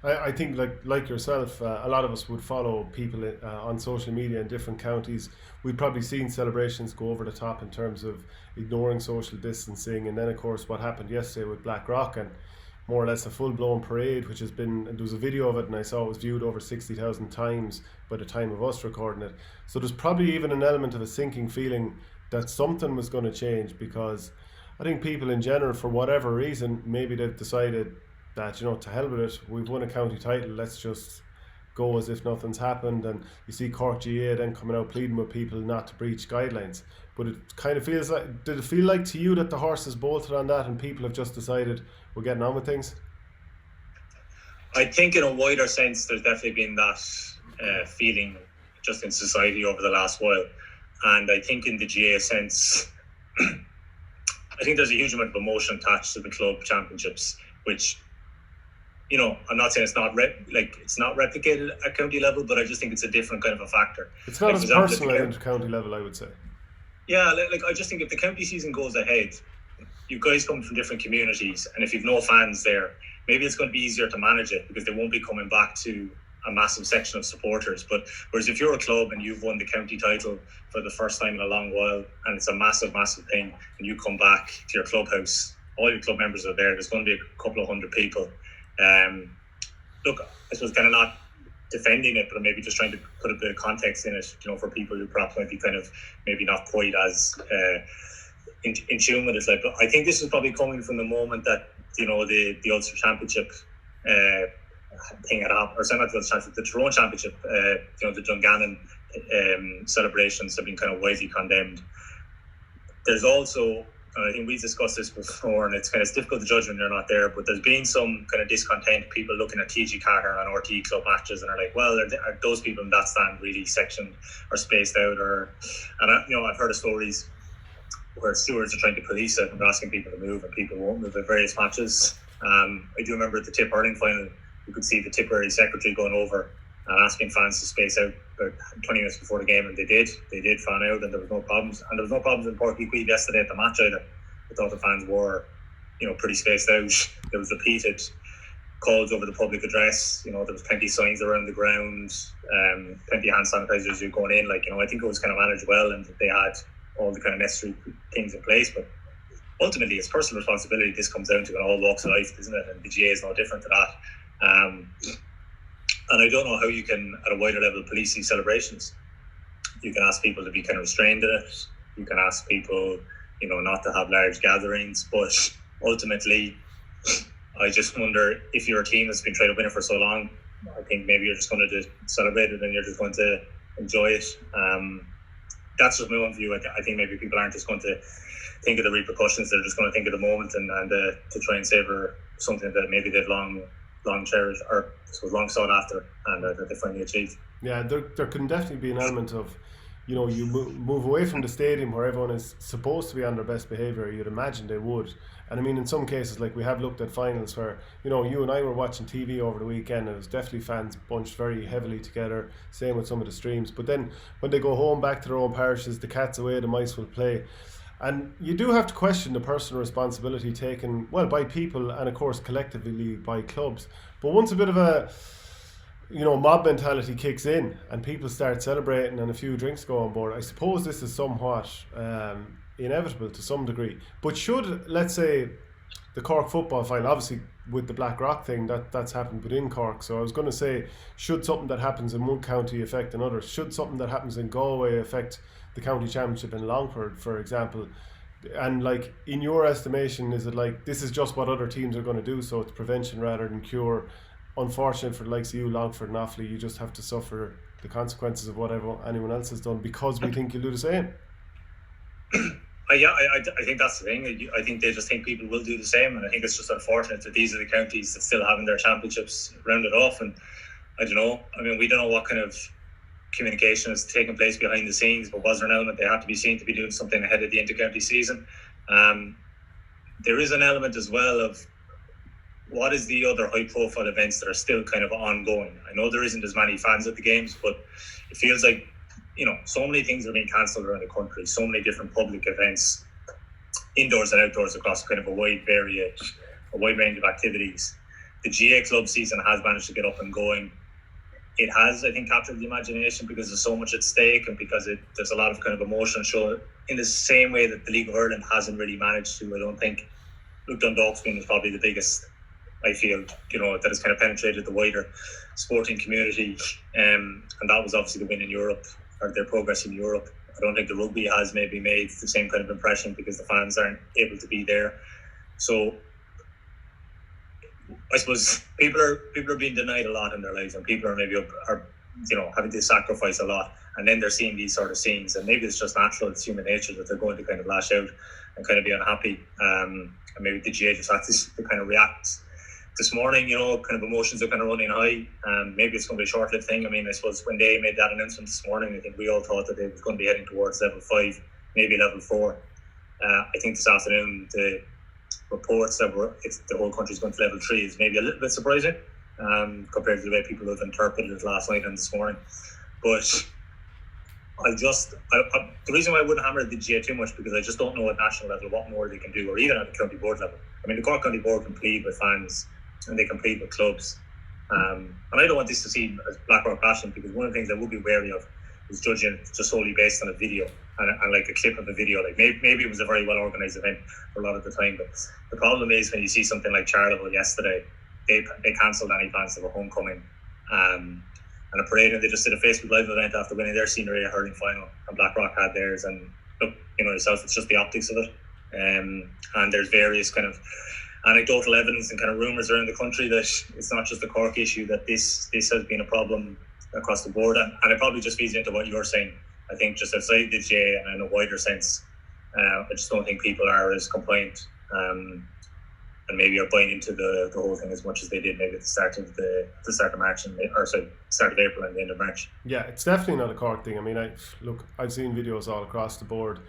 I think like yourself, a lot of us would follow people on social media in different counties. We've probably seen celebrations go over the top in terms of ignoring social distancing, and then of course what happened yesterday with Blackrock and more or less a full blown parade, which has been, there was a video of it and I saw it was viewed over 60,000 times by the time of us recording it. So there's probably even an element of a sinking feeling that something was going to change, because I think people in general, for whatever reason, maybe they've decided that, to hell with it, we've won a county title, let's just go as if nothing's happened. And you see Cork GAA then coming out pleading with people not to breach guidelines. But it kind of feels like, did it feel like to you that the horse is bolted on that and people have just decided we're getting on with things? I think in a wider sense, there's definitely been that feeling just in society over the last while. And I think in the GAA sense, I think there's a huge amount of emotion attached to the club championships, which, I'm not saying it's not it's not replicated at county level, but I just think it's a different kind of a factor. It's not as personal at inter-county level, I would say. Yeah, I just think if the county season goes ahead, you guys come from different communities, and if you've no fans there, maybe it's going to be easier to manage it because they won't be coming back to a massive section of supporters. But whereas if you're a club and you've won the county title for the first time in a long while, and it's a massive thing, and you come back to your clubhouse, all your club members are there, there's going to be a couple of hundred people. Look, I suppose kind of not defending it, but maybe just trying to put a bit of context in it, for people who perhaps might be kind of maybe not quite as in tune with it. But I think this is probably coming from the moment that the Ulster Championship thing had happened, or sorry, not the Ulster Championship, the Tyrone Championship. The Dungannon celebrations have been kind of widely condemned. There's also, I think we've discussed this before, and it's difficult to judge when you're not there, but there's been some kind of discontent, people looking at TG Carter and RT club matches and are like, well, are those people in that stand really sectioned or spaced out? I've heard of stories where stewards are trying to police it and they're asking people to move, and people won't move at various matches. I do remember at the Tip hurling final, you could see the Tipperary secretary going over and asking fans to space out about 20 minutes before the game, and they did fan out, and there was no problems. And there was no problems in Páirc Uí Chaoimh yesterday at the match either. I thought the fans were, pretty spaced out. There was repeated calls over the public address. There was plenty of signs around the ground, plenty of hand sanitizers as you're going in. I think it was kind of managed well, and they had all the kind of necessary things in place. But ultimately, it's personal responsibility this comes down to in all walks of life, isn't it? And the GAA is no different to that. And I don't know how you can, at a wider level, police these celebrations. You can ask people to be kind of restrained in it. You can ask people, not to have large gatherings. But ultimately, I just wonder if you're a team that's been trying to win it for so long, I think maybe you're just going to celebrate it and you're just going to enjoy it. That's just my own view. I think maybe people aren't just going to think of the repercussions. They're just going to think of the moment and to try and savour something that maybe they've long cherished, or was long sought after, and that they finally achieved. Yeah, there can definitely be an element of, you move away from the stadium where everyone is supposed to be on their best behaviour. You'd imagine they would. And I mean, in some cases, like we have looked at finals where, you and I were watching TV over the weekend, and it was definitely fans bunched very heavily together, same with some of the streams. But then when they go home back to their own parishes, the cat's away, the mice will play. And you do have to question the personal responsibility taken, well, by people and of course collectively by clubs. But once a bit of a mob mentality kicks in and people start celebrating and a few drinks go on board, I suppose this is somewhat inevitable to some degree. But should, let's say, the Cork football final, obviously with the Blackrock thing, that's happened within Cork. So I was going to say, should something that happens in one county affect another? Should something that happens in Galway affect the county championship in Longford, for example? And in your estimation, is it this is just what other teams are going to do, so it's prevention rather than cure? Unfortunate for the likes of you, Longford and Offaly, you just have to suffer the consequences of whatever anyone else has done because we think you'll do the same. I think that's the thing. I think they just think people will do the same, and I think it's just unfortunate that these are the counties that still having their championships rounded off. And I don't know. I mean, we don't know what kind of communication is taking place behind the scenes, but was there an element they had to be seen to be doing something ahead of the inter-county season? There is an element as well of what is the other high-profile events that are still kind of ongoing. I know there isn't as many fans at the games, but it feels like so many things are being cancelled around the country, so many different public events, indoors and outdoors, across kind of a wide range of activities. the GA club season has managed to get up and going. It has, I think, captured the imagination because there's so much at stake, and because there's a lot of kind of emotion show in the same way that the League of Ireland hasn't really managed to. I don't think Luke Dundalk's been probably the biggest, I feel, that has kind of penetrated the wider sporting community, and that was obviously the win in Europe, or their progress in Europe. I don't think the rugby has maybe made the same kind of impression because the fans aren't able to be there. So I suppose people are being denied a lot in their lives, and people are maybe having to sacrifice a lot, and then they're seeing these sort of scenes, and maybe it's just natural, it's human nature that they're going to kind of lash out and kind of be unhappy, and maybe the GA just had to kind of react this morning. Kind of emotions are kind of running high, and maybe it's going to be a short-lived thing. I mean, I suppose when they made that announcement this morning, I think we all thought that they was going to be heading towards level 5, maybe level 4. I think this afternoon the reports that the whole country's going to level 3 is maybe a little bit surprising, compared to the way people have interpreted it last night and this morning. But the reason why I wouldn't hammer the GA too much, because I just don't know at national level what more they can do, or even at the county board level. I mean, the Cork County Board can plead with fans and they can plead with clubs, and I don't want this to seem as Blackrock bashing, because one of the things I would be wary of is judging just solely based on a video and like a clip of a video. Like maybe it was a very well organised event for a lot of the time, but the problem is when you see something like Charleville yesterday, they cancelled any plans of a homecoming and a parade, and they just did a Facebook Live event after winning their senior A hurling final, and Blackrock had theirs. And look, yourself, it's just the optics of it, and there's various kind of anecdotal evidence and kind of rumours around the country that it's not just a Cork issue, that this has been a problem across the board, and it probably just feeds into what you're saying. I think just outside the GA and in a wider sense, I just don't think people are as compliant, and maybe are buying into the whole thing as much as they did maybe at the start of March start of April and the end of March. Yeah, it's definitely not a Cork thing. I mean, I've seen videos all across the board,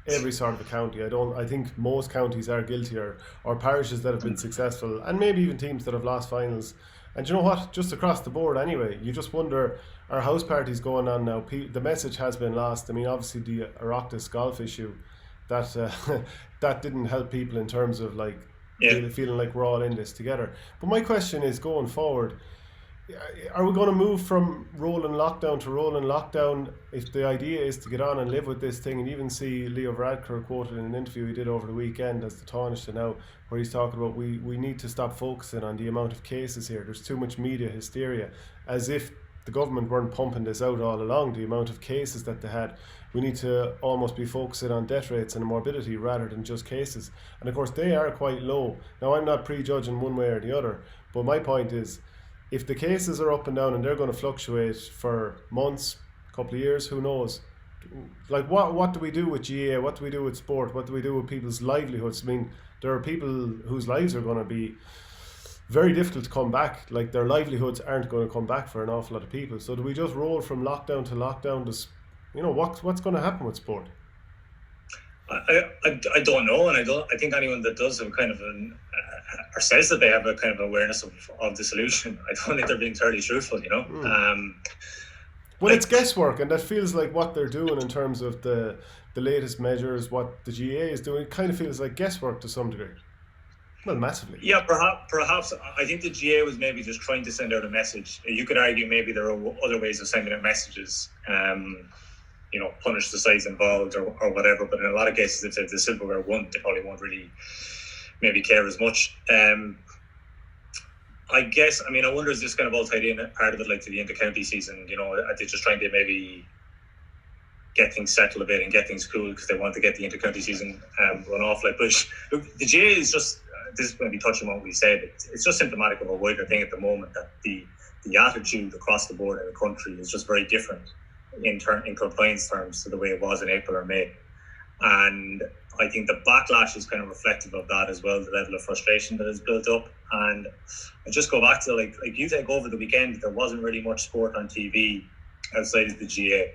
every sort of a county. I think most counties are guilty, or parishes that have been successful, and maybe even teams that have lost finals. And you know what? Just across the board anyway, you just wonder, are house parties going on now? The message has been lost. I mean, obviously the Oireachtas golf issue, that didn't help people in terms of feeling like we're all in this together. But my question is, going forward, are we going to move from rolling lockdown to rolling lockdown if the idea is to get on and live with this thing? And even see Leo Varadkar quoted in an interview he did over the weekend as the Taoiseach now, where he's talking about we need to stop focusing on the amount of cases here. There's too much media hysteria, as if the government weren't pumping this out all along, the amount of cases that they had. We need to almost be focusing on death rates and morbidity rather than just cases. And of course they are quite low. Now, I'm not prejudging one way or the other, but my point is, if the cases are up and down and they're going to fluctuate for months, a couple of years, who knows? Like, what do we do with GA? What do we do with sport? What do we do with people's livelihoods? I mean, there are people whose lives are going to be very difficult to come back. Like, their livelihoods aren't going to come back for an awful lot of people. So do we just roll from lockdown to lockdown? What's going to happen with sport? I don't know, and I think anyone that does have kind of or says that they have a kind of awareness of the solution, I don't think they're being entirely truthful, Well, it's guesswork, and that feels like what they're doing in terms of the latest measures, what the GA is doing. It kind of feels like guesswork to some degree. Well, massively. Yeah, perhaps. I think the GA was maybe just trying to send out a message. You could argue maybe there are other ways of sending out messages, punish the sides involved or whatever. But in a lot of cases, if the silverware won, they probably won't really maybe care as much. I guess, I wonder, is this kind of all tied in, part of it, like to the inter-county season? Are they just trying to maybe get things settled a bit and get things cool because they want to get the inter-county season run off? But look, the GA is just, this is going to be touching on what we said, it's just symptomatic of a wider thing at the moment, that the attitude across the board in the country is just very different in compliance terms to the way it was in April or May. And I think the backlash is kind of reflective of that as well, the level of frustration that is built up. And I just go back to like you take over the weekend, there wasn't really much sport on TV outside of the GA.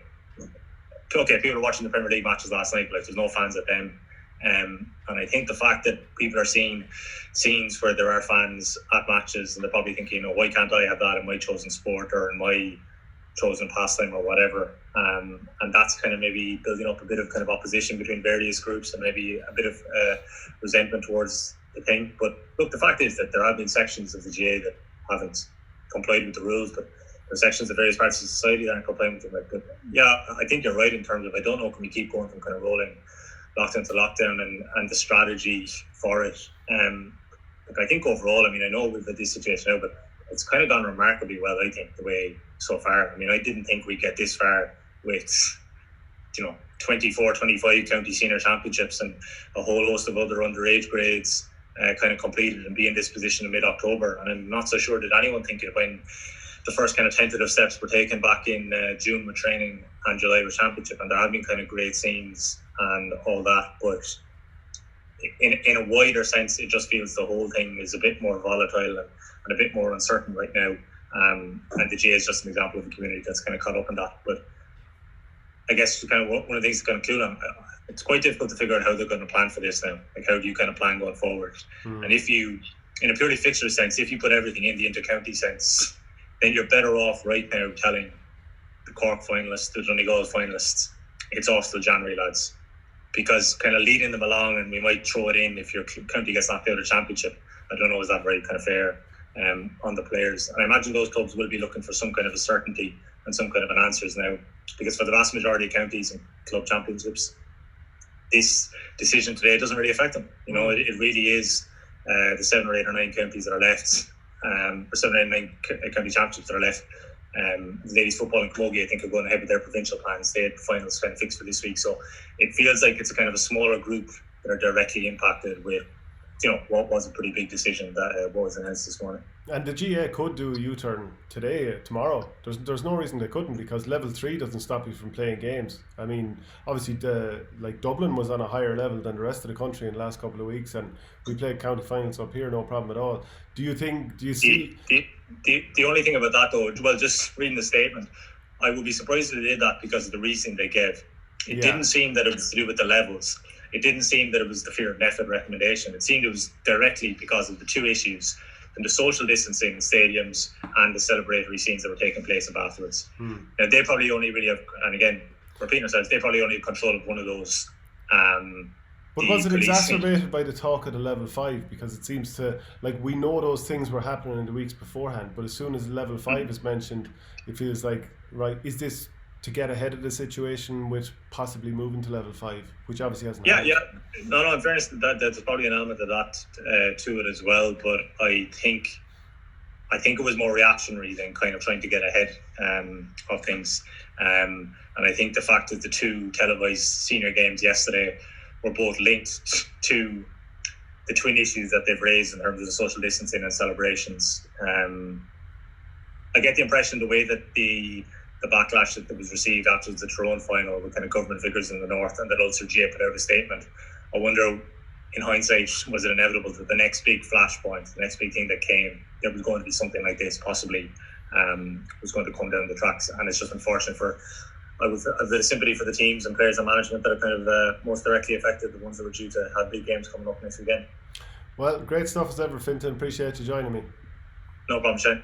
Okay, people were watching the Premier League matches last night, but there's no fans at them. And I think the fact that people are seeing scenes where there are fans at matches, and they're probably thinking, why can't I have that in my chosen sport or in my chosen pastime or whatever, and that's kind of maybe building up a bit of kind of opposition between various groups, and maybe a bit of resentment towards the thing. But look, the fact is that there have been sections of the GAA that haven't complied with the rules, but there are sections of various parts of society that aren't complying with them. But yeah, I think you're right in terms of, I don't know, can we keep going from kind of rolling lockdown to lockdown and the strategy for it. Look, I think overall, I mean, I know we've had this situation now, but it's kind of gone remarkably well, I think, the way so far. I mean, I didn't think we'd get this far with, 24, 25 county senior championships and a whole host of other underage grades kind of completed and be in this position in mid-October. And I'm not so sure that anyone think it when the first kind of tentative steps were taken back in June with training and July with championship. And there have been kind of great scenes and all that. But in a wider sense, it just feels the whole thing is a bit more volatile and a bit more uncertain right now. And the GAA is just an example of a community that's kind of caught up in that. But I guess kind of one of the things to kind of clue on, it's quite difficult to figure out how they're going to plan for this now. Like, how do you kind of plan going forward? And if you, in a purely fixture sense, if you put everything in the inter-county sense, then you're better off right now telling the Cork finalists, the Donegal finalists, it's off till January, lads. Because kind of leading them along, and we might throw it in if your county gets knocked out of the championship. I don't know, is that very kind of fair on the players? And I imagine those clubs will be looking for some kind of a certainty and some kind of an answers now, because for the vast majority of counties and club championships, this decision today doesn't really affect them. It really is the 7 or 8 or 9 counties that are left, or 7 or 8 or 9 county championships that are left. Ladies football and Camogie, I think, are going ahead with their provincial plans. They had finals kind of fixed for this week, so it feels like it's a kind of a smaller group that are directly impacted with what was a pretty big decision that was announced this morning. And the GAA could do a U-turn tomorrow. There's no reason they couldn't, because level 3 doesn't stop you from playing games. I mean, obviously, Dublin was on a higher level than the rest of the country in the last couple of weeks, and we played county finals up here, no problem at all. Do you see? The only thing about that, though, well, just reading the statement, I would be surprised if they did that because of the reason they gave. It didn't seem that it was to do with the levels. It didn't seem that it was the fear of NPHET recommendation. It seemed it was directly because of the two issues, and the social distancing in stadiums and the celebratory scenes that were taking place afterwards. Now, they probably only really have, and again, repeating ourselves, they probably only have control of one of those. But was it exacerbated by the talk of the level 5? Because it seems to, we know those things were happening in the weeks beforehand, but as soon as level 5 is mentioned, it feels like, right, is this to get ahead of the situation with possibly moving to level 5, which obviously hasn't happened? Yeah. No, in fairness, there's probably an element of that to it as well, but I think it was more reactionary than kind of trying to get ahead of things. And I think the fact that the 2 televised senior games yesterday were both linked to the twin issues that they've raised in terms of the social distancing and celebrations. I get the impression the way that the backlash that was received after the Tyrone final with kind of government figures in the north, and that Ulster GAA put out a statement. I wonder, in hindsight, was it inevitable that the next big flashpoint, the next big thing that came, there was going to be something like this possibly was going to come down the tracks? And it's just unfortunate I have a bit of sympathy for the teams and players and management that are kind of most directly affected, the ones that were due to have big games coming up next weekend. Well, great stuff as ever, Fintan. Appreciate you joining me. No problem, Shane.